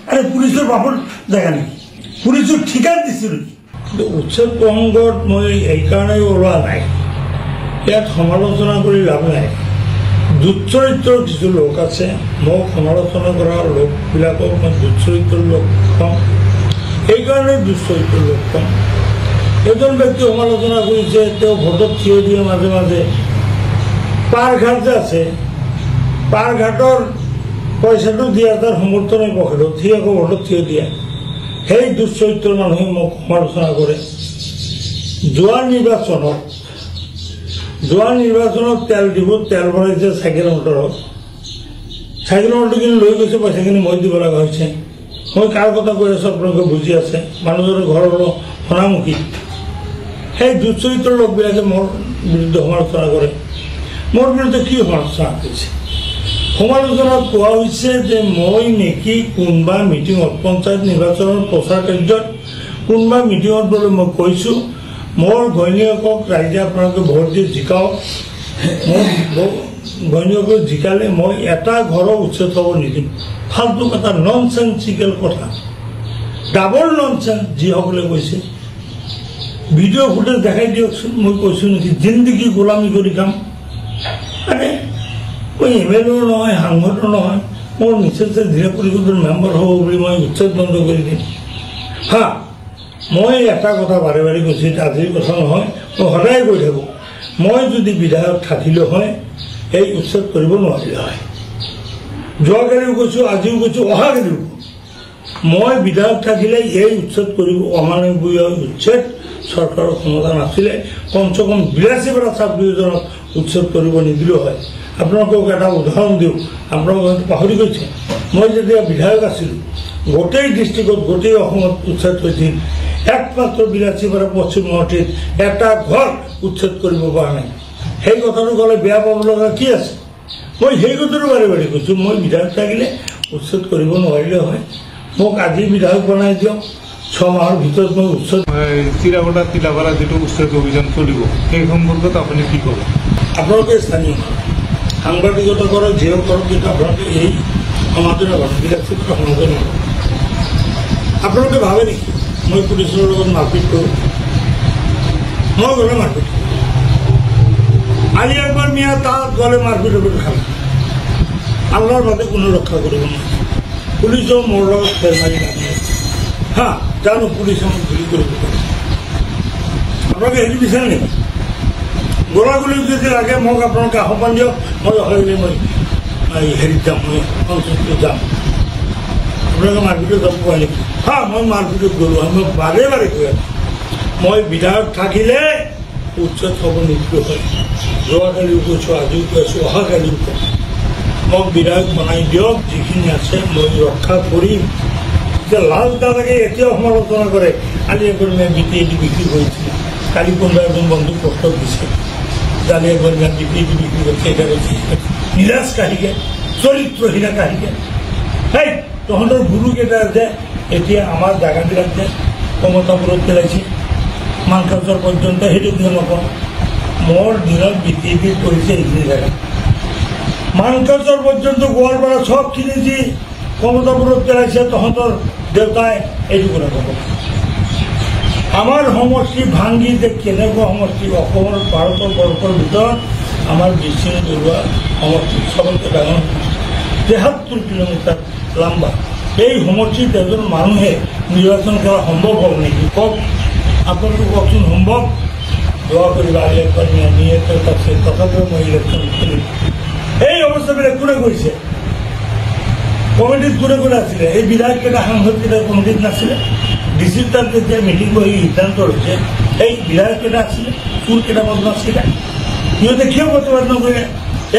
আৰে পুলিশেৰ বাপৰ দেখা নেই, পুলিশেৰ ঠিকান দিছিল। উচ্ছেদ প্ৰসংগত মই এইকাৰণেই ওলোৱা নাই, ইয়াত সমালোচনা কৰি লাভ নাই। দুচৰিত্ৰৰ কিছু লোক আছে, মোক সমালোচনা কৰা লোকবিলাকক মই দুচৰিত্ৰৰ লোক কম, সেইকাৰণে দুচৰিত্ৰৰ লোক কম। এজন ব্যক্তি সমালোচনা কৰিছে, তেওঁ ভোটত থিয় দিয়ে মাজে মাজে পাৰঘাট যে আছে, পাৰঘাটৰ পইচাটো দিয়া তাৰ সমৰ্থনে পকেটত, সি আকৌ ভোটত থিয় দিয়ে। সেই দুচৰিত্ৰৰ মানুহে মোক সমালোচনা কৰে। যোৱা নিৰ্বাচনত তেল দিব, তেল ভৰাইছে চাইকেল মটৰত, চাইকেল মটৰ কিন্তু লৈ গৈছে, পইচাখিনি মই দিব লগা হৈছে। মই কাৰ কথা কৈ আছোঁ আপোনালোকে বুজি আছে, মানুহজনৰ ঘৰৰ সোণামুখী। সেই দুচৰিত্ৰৰ লোকবিলাকে মোৰ বিৰুদ্ধে সমালোচনা কৰে। মোৰ বিৰুদ্ধে কি সমালোচনা কৰিছে? সমালোচনাত কোৱা হৈছে যে মই নেকি কোনোবা মিটিঙত, পঞ্চায়ত নিৰ্বাচনৰ প্ৰচাৰ কাৰ্যত কোনোবা মিটিঙত বোলে মই কৈছোঁ মোৰ ঘৈণীয়েকক ৰাইজে আপোনালোকে ভোট দি জিকাওক, মোৰ ঘৈণীয়েকক জিকালে মই এটা ঘৰৰ উচ্ছেদ হ'ব নিদিম। ফাল্টু কথা, ননচেন্সিকেল কথা, ডাবল ননচেন্স যিসকলে কৈছে। ভিডিঅ' ফুটেজ দেখাই দিয়কচোন। মই কৈছোঁ নেকি জিন্দগী গোলামী কৰি খাম? আৰে মই MLA নহয়, সাংসদো নহয়, মোৰ মিছেছে জিলা পৰিষদৰ মেম্বাৰ হ'ব বুলি মই উচ্ছেদ বন্ধ কৰি দিম? হা, মই এটা কথা বাৰে বাৰে কৈছোঁ, আজিৰ কথা নহয়, মই সদায় কৈ থাকোঁ, মই যদি বিধায়ক থাকিলে হয় এই উচ্ছেদ কৰিব নোৱাৰিলে হয়। যোৱাকালিও কৈছোঁ, আজিও কৈছোঁ, অহাকালিও মই বিধায়ক থাকিলে এই উচ্ছেদ কৰিব, অমানৱীয় উচ্ছেদ চৰকাৰৰ ক্ষমতা নাছিলে। কমচে কম 82 ছাত্ৰীজনক উচ্ছেদ কৰিব নিদিলেও হয়। আপোনালোকক এটা উদাহৰণ দিওঁ, আপোনালোকে হয়তো পাহৰি গৈছে, মই যেতিয়া বিধায়ক আছিলোঁ গোটেই ডিষ্ট্ৰিক্টত, গোটেই অসমত উচ্ছেদ হৈছিল। একমাত্ৰ 82 পশ্চিম গুৱাহাটীত এটা ঘৰ উচ্ছেদ কৰিব পৰা নাই। সেই কথাটো ক'লে বেয়া পাব লগা কি আছে? মই সেই কথাটো বাৰে বাৰে কৈছোঁ, মই বিধায়ক থাকিলে উচ্ছেদ কৰিব নোৱাৰিলে হয়। মোক আজি বিধায়ক বনাই দিয়ক, 6 মাহৰ ভিতৰত মই উচ্ছেদ। চিৰাগোটা তিলাপাৰা যিটো উচ্ছেদ অভিযান চলিব সেই সম্পৰ্কত আপুনি কি ক'ব? আপোনালোকে স্থানীয় সাংবাদিকতা কৰক, যিও কৰক, কিন্তু আপোনালোকে এই সমাজৰ ঘটনাবিলাক চিত্ৰ সমাজৰ নহয়। আপোনালোকে ভাবে নেকি মই পুলিচৰ লগত মাৰপিট কৰোঁ? মই গ'লে মাৰপিট কৰোঁ। আলি আকবৰ মিয়া তাত গ'লে মাৰপিট হ'ব খালে, আল্লাহৰ বাদে কোনো ৰক্ষা কৰিব নোৱাৰে। পুলিচেও মোৰ লগত ফেৰ মাৰি নাহে। হা, জানো পুলিচে মোক গুলি কৰিব পাৰে? আপোনালোকে হেৰি বিচাৰে নেকি? গোলাগুলি যদি লাগে মোক আপোনালোকে আহ্বান দিয়ক, মই হয়নে মই হেৰিত যাম, মই পঞ্চায়তত যাম। আপোনালোকে মাৰপিটত যাব পাৰে নেকি? হা, মই মাৰপিটত গ'লোঁ, মই বাৰে বাৰে কৈ আছোঁ, মই বিধায়ক থাকিলে উচ্ছেদ হ'ব নিদিলেও হয়। যোৱাকালিও কৈছোঁ, আজিও কৈ আছোঁ, অহাকালিও কওঁ, মোক বিধায়ক বনাই দিয়ক, যিখিনি আছে মই ৰক্ষা কৰিম। যে লাজ নালাগে এতিয়াও সমালোচনা কৰে। আলি আকবৰ মিয়া BPAD বিক্ৰী কৰিছিলে, কালি কোনোবা এজন বন্ধু প্ৰস্তাৱ দিছে, আলি আকবৰ মিয়া BPAD বিক্ৰী কৰিছে, এটা কৈছে নিৰাজ কাহিকে, চৰিত্ৰহীনা কাহিকে। সেই তহঁতৰ গুৰুকেইটা যে এতিয়া আমাৰ জাগাবিলাক যে কমতাপুৰত পেলাইছে, মানকাজৰ পৰ্যন্ত, সেইটো কিয় নকওঁ? মোৰ দিনত BPAD কৰিছে এইখিনি জেগা, মানকাজৰ পৰ্যন্ত গোৱালপাৰা চবখিনি যি কমতাপুৰত পেলাইছে, তহঁতৰ দেউতাই এইটো কথা ক'ব। আমাৰ সমষ্টি ভাঙি যে কেনেকুৱা সমষ্টি, অসমৰ ভাৰতৰ বৰ্ষৰ ভিতৰত আমাৰ বিচিং বৰুৱা সমষ্টি চবতকৈ ডাঙৰ, 73 কিলোমিটাৰ লম্বা। এই সমষ্টিত এজন মানুহে নিৰ্বাচন কৰা সম্ভৱ হ'ব নেকি? কওক, আপোনালোকে কওকচোন, সম্ভৱ? দোয়া কৰিবা, আলি আকবৰ মিয়া নিয়েতো আছে, তথাপিও মই ইলেকশ্যন খেলিম। এই অৱস্থাবিলাক কোনে কৰিছে? কমিটিত কোনে কোনে আছিলে? এই বিধায়ককেইটা, সাংসদকেইটা কমিটিত নাছিলে? ডিচিৰ তাত যেতিয়া মিটিং বহি সিদ্ধান্ত লৈছে, এই বিধায়ককেইটা আছিলে? চোৰকেইটা বদমাছ কেইটা? সিহঁতে কিয় প্ৰতিবাদ নকৰিলে?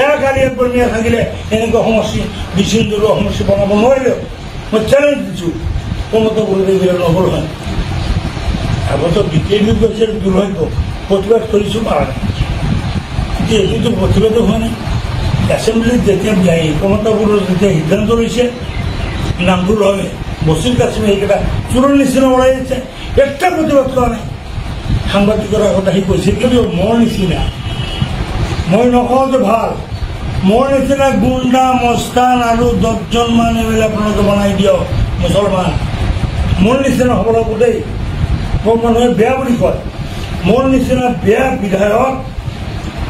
এক আলি আকবৰ মিয়া থাকিলে এনেকুৱা সমষ্টি, বিচিং বৰুৱা সমষ্টি বনাব নোৱাৰিলে। মই চেলেঞ্জ দিছোঁ, কমতা বৰুৱা এইবিলাক নহ'ল হয়। আগতে BPAD কৈছে দুৰ্ভাগ্য, প্ৰতিবাদ কৰিছোঁ, পাৰা নাই। কিন্তু এইটোতো প্ৰতিবাদো হোৱা নাই। এছেম্বলিত যেতিয়া কমতা বৰুৱাৰ যেতিয়া সিদ্ধান্ত লৈছে, নামটো লয় বছিৰ কাছিমে, এইকেইটা চোৰৰ নিচিনা ওলাই দিছে, একটা প্ৰতিবাদ কৰা নাই। সাংবাদিকৰ আগত আহি কৈছে, কিন্তু মোৰ নিচিনা, মই নকওঁ যে ভাল, মোৰ নিচিনা গুণ্ডা মস্তান আৰু 10জন মান এইবিলাক আপোনালোকে বনাই দিয়ক, মুছলমান মোৰ নিচিনা হ'ব লাগিব দেই মোক মানুহে বেয়া বুলি কয় মোৰ নিচিনা বেয়া বিধায়ক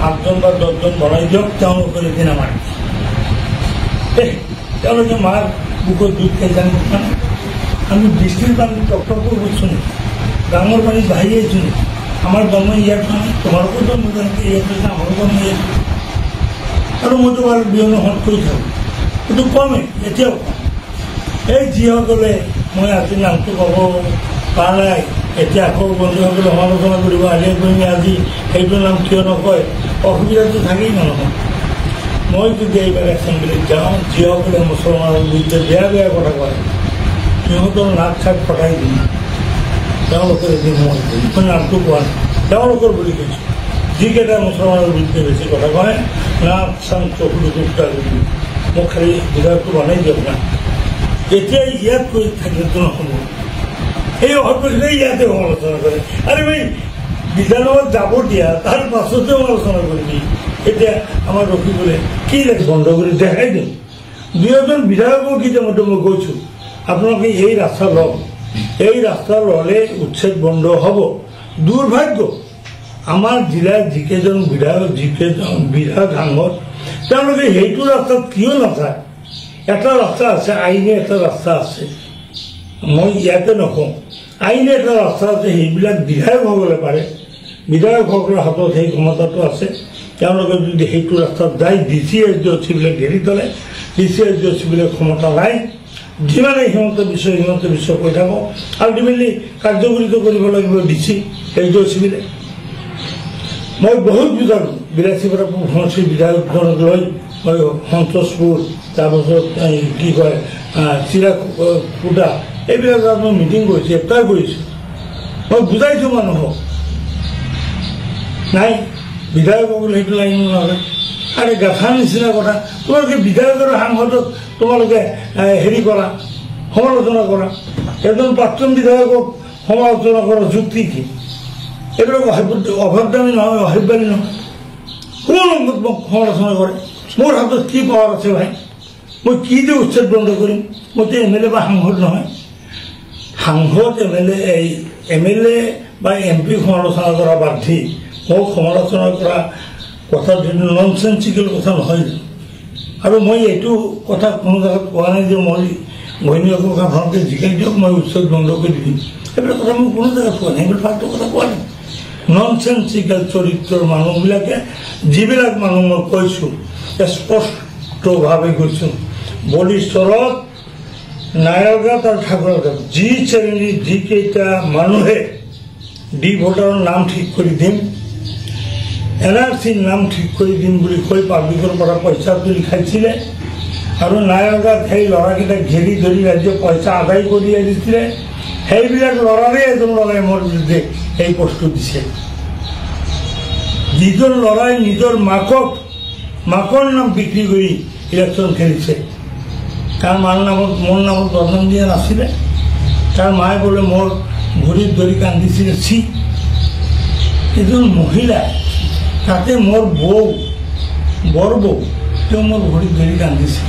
8জন বা 10জন বনাই দিয়ক তেওঁলোকৰ এদিন আমাৰ তেওঁলোকে মাৰ বুকুত দুধ খাই যান মানে আমি বৃষ্টিৰ পানী ডক্টৰ কৰছো নি ডাঙৰ পানী বাহি আছো নি আমাৰ জন্ম ইয়াত মানে তোমালোকৰ জন্ম যেনেকৈ ইয়াত হৈছে আমাৰো জন্ম ইয়াত আৰু মইতো বাৰু বিহনে হত কৰি থাকোঁ কিন্তু কমেই এতিয়াও কম এই যিসকলে মই আজি নামটো ক'ব পৰা নাই এতিয়া আকৌ বন্ধুসকলে সমালোচনা কৰিব আলিয়া কৰিমি আজি সেইটো নাম কিয় নকয় অসুবিধাটো থাকেই মানুহৰ মই যদি এইবাৰ এছেম্বলিত যাওঁ যিসকলে মুছলমানৰ বিৰুদ্ধে বেয়া বেয়া কথা কয় সিহঁতৰ নাক চাক ফটাই দিম তেওঁলোকৰ এদিন মই নামটো কোৱা নাই তেওঁলোকৰ বুলি কৈছোঁ যিকেইটা মুছলমানৰ বিৰুদ্ধে বেছি কথা কয় নাক চাং চকুটো টুকটা কৰি মোক খালি বিধায়কটো বনাই দিয়ক না এতিয়া ইয়াত কৈ থাকিলেতো নহ'ব এই অসভ্যখিনিয়ে ইয়াতে সমালোচনা কৰে আৰে ভাই বিধানসভাত যাব দিয়া তাৰ পাছতে সমালোচনা কৰিবি এতিয়া আমাৰ ৰখিবলৈ কি লাগে বন্ধ কৰি দেখাই দিম 2জন বিধায়কৰ কেতিয়ামতে মই কৈছোঁ আপোনালোকে এই ৰাস্তা লওক এই ৰাস্তা ল'লে উচ্ছেদ বন্ধ হ'ব দুৰ্ভাগ্য আমাৰ জিলাৰ যিকেইজন বিধায়ক বিধায়ক সাংসদ তেওঁলোকে সেইটো ৰাস্তাত কিয় নাচায় এটা ৰাস্তা আছে আইনে এটা ৰাস্তা আছে মই ইয়াতে নকওঁ আইনে এটা ৰাস্তা আছে সেইবিলাক বিধায়কসকলে পাৰে বিধায়কসকলৰ হাতত সেই ক্ষমতাটো আছে তেওঁলোকে যদি সেইটো ৰাস্তাত যায় DCSDOCবিলাক ঘেৰি থ'লে DCSDOCবিলাক ক্ষমতা নাই যিমানে সিহঁতে বিশ্ব কৈ থাকক আল্টিমেটলি কাৰ্যকৰীত কৰিব লাগিব DCSDOCবিলাক মই বহুত বুজালোঁ 82 পৰা সমষ্টিৰ বিধায়কজনক লৈ মই সন্তোষপুৰ তাৰপাছত কি কয় চিৰাকুটা এইবিলাক মই মিটিং কৰিছোঁ এপ্লাই কৰিছোঁ মই বুজাইছোঁ মানুহক নাই বিধায়কসকলে সেইটো লাইন নলয় আৰে গাঁথাৰ নিচিনা কথা তোমালোকে বিধায়ক আৰু সাংসদক তোমালোকে হেৰি কৰা সমালোচনা কৰা এজন প্ৰাক্তন বিধায়কক সমালোচনা কৰা যুক্তি কি এইবিলাক অভদ্ৰামী নহয় অসভ্যালী নহয় কোন মোক সমালোচনা কৰে মোৰ হাতত কি পাৱাৰ আছে ভাই মই কি যে উচ্ছেদ বন্ধ কৰিম মইতো MLA বা সাংসদ নহয় সাংসদ MLA বা MP সমালোচনা কৰা বাদ দি মোক সমালোচনা কৰা কথা যদি ননচেন্সিকেল কথা নহয় আৰু মই এইটো কথা কোনো জেগাত কোৱা নাই যে মই ঘৈণীয়েকক আপোনালোকে জিকাই দিয়ক মই উচ্ছেদ বন্ধ কৰি দিম এইবিলাক কথা মই কোনো জেগাত কোৱা নাই এইবিলাক ফাল্টু কথা কোৱা নাই ননচেন্সিকেল চৰিত্ৰৰ মানুহবিলাকে যিবিলাক মানুহ মই কৈছোঁ স্পষ্টভাৱে কৈছোঁ বলিশ্বৰত নায়াৰগাঁৱত আৰু ঠাকুৰগাঁৱত যি শ্ৰেণীৰ যিকেইটা মানুহে ভোটাৰৰ নাম ঠিক কৰি দিম NRCৰ নাম ঠিক কৰি দিম বুলি কৈ পাব্লিকৰ পৰা পইচা তুলি খাইছিলে আৰু নায়াৰগাঁৱত সেই ল'ৰাকেইটাক ঘেৰি ধৰি ৰাজ্য পইচা আদায় কৰি আহিছিলে সেইবিলাক ল'ৰাৰে এজন ল'ৰাই মোৰ বিৰুদ্ধে এই বস্তু দিছে যিজন ল'ৰাই নিজৰ মাকৰ নাম বিক্ৰী কৰি ইলেকশ্যন খেলিছে তাৰ মাৰ নামত মোৰ নামত বদনাম দিয়া নাছিলে তাৰ মায়ে বোলে মোৰ ভৰিত ধৰি কান্দিছিলে এজন মহিলা তাতে মোৰ বৰ বৌ তেওঁ মোৰ ভৰিত ধৰি কান্দিছে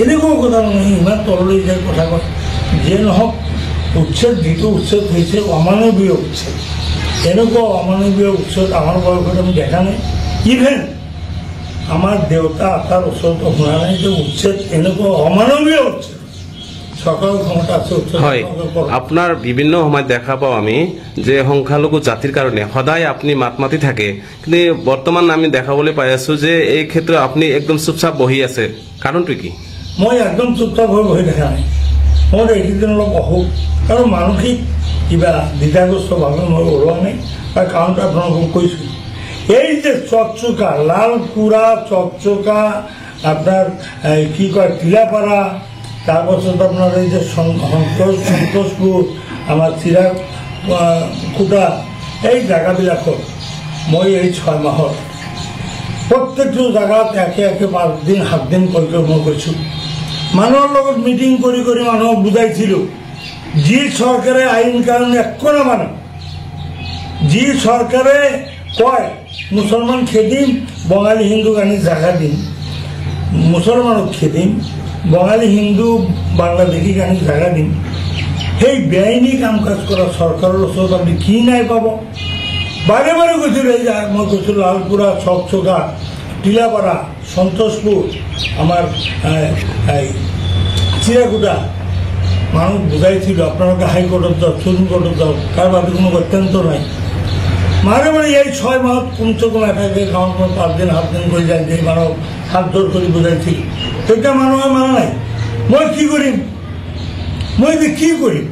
এনেকুৱা কথা নহয় ইমান তললৈ যায় কথা কয় যিয়ে নহওক উচ্ছেদ যিটো উচ্ছেদ হৈছে অমানৱীয় উচ্ছেদ এনেকুৱা অমানৱীয় উচ্ছেদ আমাৰ বয়সত আমি দেখা নাই ইভেন আমাৰ দেউতা আটাৰ ওচৰতো শুনা নাই যে উচ্ছেদ এনেকুৱা অমানৱীয় উচ্ছেদ চৰকাৰৰ ক্ষমতা আছে হয় আপোনাৰ বিভিন্ন সময়ত দেখা পাওঁ আমি যে সংখ্যালঘু জাতিৰ কাৰণে সদায় আপুনি মাত মাতি থাকে কিন্তু বৰ্তমান আমি দেখাবলৈ পাই আছো যে এই ক্ষেত্ৰত আপুনি একদম চুপচাপ বহি আছে কাৰণটো কি মই একদম চুপচাপ হৈ বহি দেখা নাই মোৰ এইকেইদিন অলপ অসুখ আৰু মানসিক কিবা দ্বিধাগ্ৰস্তভাৱে মই ওলোৱা নাই তাৰ কাৰণটো আপোনালোকক কৈছোঁ এই যে চকচকা লালকুৰা চকচকা আপোনাৰ কি কয় টিলাপাৰা তাৰপাছত আপোনাৰ এই যে সন্তোষপুৰ আমাৰ চিৰাকুটা এই জেগাবিলাকত মই এই 6 মাহত প্ৰত্যেকটো জেগাত একে 5 দিন 7 দিন পৰিক্ৰমা কৰিছোঁ মানুহৰ লগত মিটিং কৰি মানুহক বুজাইছিলোঁ যি চৰকাৰে আইন কানুন একো নামানে যি চৰকাৰে কয় মুছলমান খেদিম বঙালী হিন্দুক আনি জাগা দিম মুছলমানক খেদিম বঙালী হিন্দু বাংলাদেশী কানি জাগা দিম সেই বেআইনী কাম কাজ কৰা চৰকাৰৰ ওচৰত আপুনি কি নাই পাব বাৰে বাৰে কৈছিলোঁ এই মই কৈছোঁ লালপুৰা চকচকা টিলাপাৰা সন্তোষপুৰ আমাৰ চিৰাকুটা মানুহ বুজাইছিলোঁ আপোনালোকে হাইকোৰ্টত যাওক সুপ্ৰিম কোৰ্টত যাওক তাৰ বাবে কোনো অত্যন্ত নাই মাৰে মাৰে এই 6 মাহত কমচে কম এটাকে গাঁৱত 5 দিন 7 দিন কৰি যায় যে মানুহক হাত জোৰ কৰি বুজাইছিল তেতিয়া মানুহে মানা নাই মই কি কৰিম মই যে কি কৰিম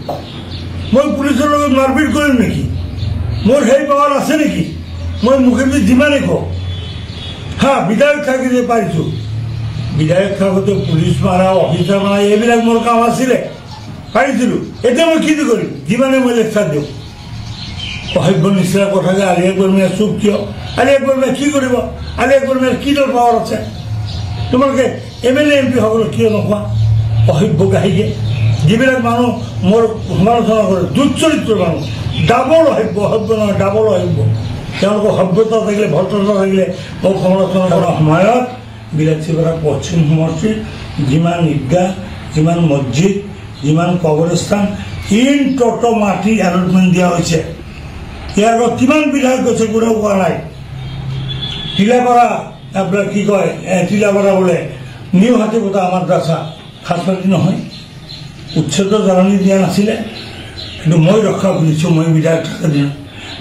মই পুলিচৰ লগত মাৰপিট কৰিম নেকি মোৰ সেই পাৱাৰ আছে নেকি মই মুখেদি যিমানে কওঁ হা বিধায়ক থাকি যে পাৰিছোঁ বিধায়ক থাকোঁতে পুলিচ মাৰা অফিচাৰ মাৰা এইবিলাক মোৰ কাম আছিলে পাৰিছিলোঁ এতিয়া মই কি কৰিম যিমানে মই লেকচাৰ দিওঁ অসভ্য নিচিনা কথাকে আলি আকবৰ মিয়া চুপ কিয় আলি আকবৰ মিয়া কি কৰিব আলি আকবৰ মিয়াৰ কি দল পাৱাৰ আছে তোমালোকে MLA MP সকলক কিয় নোখোৱা অসভ্য গাহিকে যিবিলাক মানুহ মোৰ সমালোচনা কৰে দুচৰিত্ৰ মানুহ ডাবল অসভ্য নহয় ডাবল অসভ্য তেওঁলোকৰ সভ্যতা থাকিলে ভদ্ৰতা থাকিলে মোক সমালোচনা কৰাৰ সময়ত বিলাসীপাৰা পশ্চিম সমষ্টিৰ যিমান ঈদগাহ যিমান মছজিদ যিমান কবৰস্থান ইন টটো মাটি এলটমেণ্ট দিয়া হৈছে ইয়াৰ আগত কিমান বিধায়ক গৈছে কোনেও কোৱা নাই টিলাপাৰা আপোনাৰ কি কয় টিলাপাৰা বোলে নিউ হাতীপতা মাদ্ৰাছা সাতপাতি নহয় উচ্ছেদ জাননী দিয়া নাছিলে কিন্তু মই ৰক্ষা কৰিছোঁ মই বিধায়ক থকা দিনত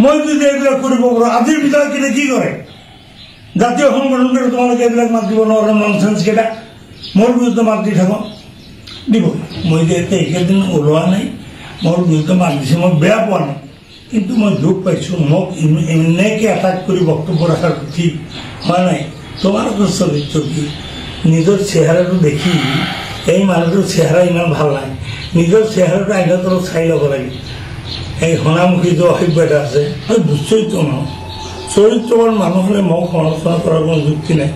মই যদি এইবিলাক কৰিব পাৰোঁ আজিৰ বিধায়ককেইটা কি কৰে জাতীয় সংগঠনকে তোমালোকে এইবিলাক মাত দিব নোৱাৰে ননচেন্সকেইটা মোৰ বিৰুদ্ধে মাত দি থাকক দিব মই যে এতিয়া এইকেইদিন ওলোৱা নাই মোৰ বিৰুদ্ধে মাত দিছে মই বেয়া পোৱা নাই কিন্তু মই দুখ পাইছোঁ মোক এনেকৈ এটাক কৰি বক্তব্য ৰখাটো ঠিক হোৱা নাই তোমালোকৰ চৰিত্ৰ কি নিজৰ চেহেৰাটো দেখি এই মানুহটোৰ চেহেৰা ইমান ভাল নাই নিজৰ চেহেৰাটো আইনত অলপ চাই ল'ব লাগে এই সোণামুখী যে অসভ্য এটা আছে মই দুচৰিত্ৰ মানুহ চৰিত্ৰবান মানুহ হ'লে মোক সমালোচনা কৰাৰ কোনো যুক্তি নাই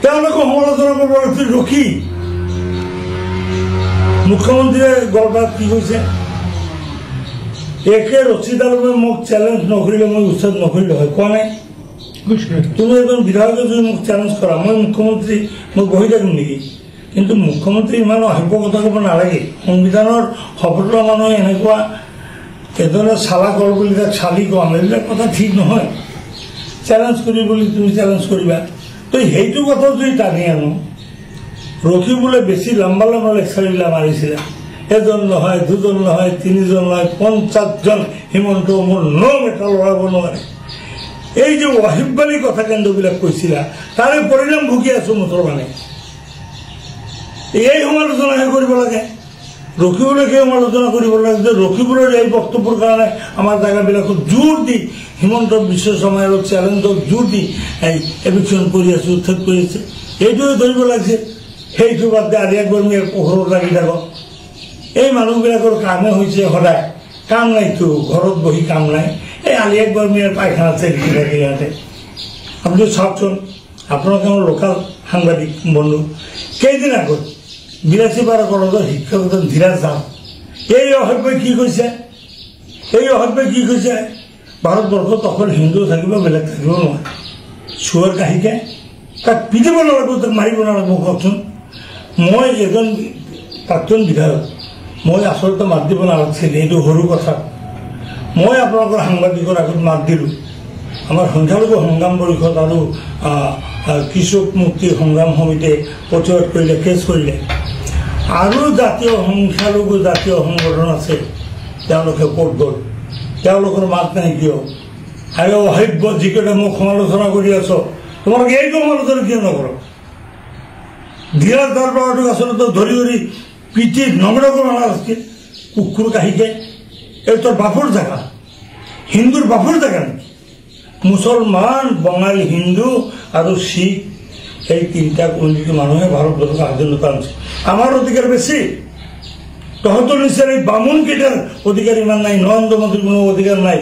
তেওঁলোকে সমালোচনা কৰিব লাগিছিল ৰখি মুখ্যমন্ত্ৰীয়ে গড়বাত কি কৈছে একে ৰচিদালমে মোক চেলেঞ্জ নকৰিলে মই উচ্ছেদ নকৰিলে হয় কোৱা নাই তুমি এজন বিধায়কে যদি মোক চেলেঞ্জ কৰা মই মুখ্যমন্ত্ৰী মই বহি থাকিম নেকি কিন্তু মুখ্যমন্ত্ৰী ইমান অসভ্য কথা ক'ব নালাগে সংবিধানৰ শপত মানুহে এনেকুৱা এজনে চালা কৰ বুলি তাক চালি কম এইবিলাক কথা ঠিক নহয় চেলেঞ্জ কৰি বুলি তুমি চেলেঞ্জ কৰিবা তো সেইটো কথা যদি টানি আনো ৰখি বোলে বেছি লম্বা লম্বা লেকচাৰবিলাক মাৰিছিলে এজন নহয় দুজন নহয় তিনিজন নহয় 50জন হিমন্ত মোৰ নম এটা লৰাব নোৱাৰে এই যে অসভ্যালী কথা কেন্দ্ৰবিলাক কৈছিলা তাৰে পৰিণাম ভুগি আছো মুছলমানে এই সমালোচনাহে কৰিব লাগে ৰখিবলৈকে সমালোচনা কৰিব লাগে যে ৰখিবলৈ এই বক্তব্যৰ কাৰণে আমাৰ জেগাবিলাকত জোৰ দি হিমন্ত বিশ্ব শৰ্মাৰ চেলেঞ্জক জোৰ দি এভিকশ্যন কৰি আছো উচ্ছেদ কৰি আছে এইটোৱে ধৰিব লাগিছে সেইটো বাদ দি আলি আকবৰ মিয়াৰ পোহৰত লাগি থাকক এই মানুহবিলাকৰ কামে হৈছে সদায় কাম নাইতো ঘৰত বহি কাম নাই এই আলি আকবৰ মিয়াৰ পায়খানাত চেকি থাকে ইহঁতে আপুনি চাওকচোন আপোনালোকে আমাৰ লোকেল সাংবাদিক বন্ধু কেইদিন আগত বিলাসীপাৰা কলেজৰ শিক্ষক এজন ধীৰাজ দাস এই অসভ্যই কি কৈছে ভাৰতবৰ্ষত অকল হিন্দু থাকিব বেলেগ থাকিব নহয় চুৱাৰ কাহিকে তাক পিটিব নালাগিব তাক মাৰিব নালাগিব কওকচোন মই এজন প্ৰাক্তন বিধায়ক মই আচলতে মাত দিব নালাগিছিল এইটো সৰু কথা মই আপোনালোকৰ সাংবাদিকৰ আগত মাত দিলোঁ আমাৰ সংখ্যালঘু সংগ্ৰাম পৰিষদ আৰু কৃষক মুক্তি সংগ্ৰাম সমিতিয়ে প্ৰতিবাদ কৰিলে কেছ কৰিলে আৰু জাতীয় সংখ্যালঘু জাতীয় সংগঠন আছে তেওঁলোকে ক'ত গ'ল তেওঁলোকৰ মাত নাই কিয় আৰু অসভ্য যিকেইটা মোক সমালোচনা কৰি আছ তোমালোকে এইটো সমালোচনা কিয় নকৰ ধীৰাজ দৰবাৰটোক আচলতে ধৰি ধৰি পিঠি নগৰা কৰা নালাগিছিল কুকুৰ কাহিকে এই তোৰ বাপুৰ জেগা হিন্দুৰ বাপুৰ জেগা নেকি মুছলমান বঙালী হিন্দু আৰু শিখ এই তিনিটা কমিউনিটিৰ মানুহে ভাৰতবৰ্ষক স্বাধীনতা আনিছে আমাৰ অধিকাৰ বেছি তহঁতৰ নিচিনা এই বামুণকেইটাৰ অধিকাৰ ইমান নাই নৰেন্দ্ৰ মোদীৰ কোনো অধিকাৰ নাই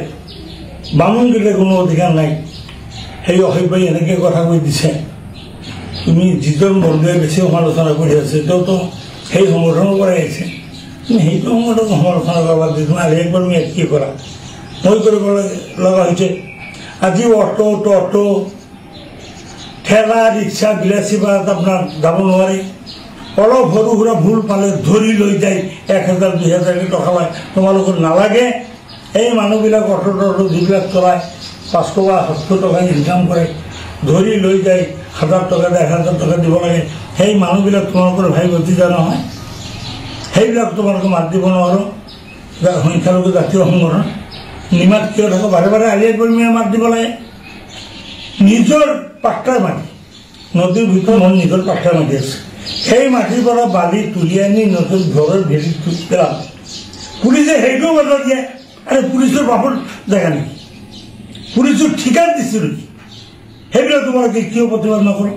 বামুণকেইটাৰ কোনো অধিকাৰ নাই সেই অসভ্যই এনেকৈ কথা কৈ দিছে তুমি যিজন বন্ধুৱে বেছি সমালোচনা কৰি আছে তেওঁতো সেই সংগঠনৰ পৰাই আহিছে তুমি সেইটো সংগঠনক সমালোচনা কৰবা দি তুমি আলি আকবৰ মিয়াক কি কৰা মই কৰিব লগা হৈছে আজি অটো ঠেলা ৰিক্সা বিলাসীপাৰাত আপোনাৰ যাব নোৱাৰি অলপ সৰু সুৰা ভুল পালে ধৰি লৈ যায় 1,000 2,000 টকা লয় তোমালোকৰ নালাগে এই মানুহবিলাক অটো যিবিলাক চলায় 500 বা 700 টকা ইনকাম কৰে ধৰি লৈ যায় 1,000 টকা 1,000 টকা দিব লাগে সেই মানুহবিলাক তোমালোকৰ ভাই ভতিজা নহয় সেইবিলাক তোমালোকে মাত দিব নোৱাৰো সংখ্যালঘু জাতীয় সংগঠন নিমাত কিয় থাকো বাৰে বাৰে আলিয়াই কৰ্মীয়ে মাত দিব লাগে নিজৰ পাট্টাৰ মাটি নদীৰ ভিতৰত মোৰ নিজৰ পাট্টাৰ মাটি আছে সেই মাটিৰ পৰা বালি তুলি আনি নতুন ঘৰৰ ভেটিত পেলাম পুলিচে সেইটোও বদল দিয়ে আৰে পুলিচৰ বাপৰ জেগা নেকি পুলিচৰ ঠিকাৰ দিছিল সেইবিলাক তোমালোকে কিয় প্ৰতিবাদ নকৰো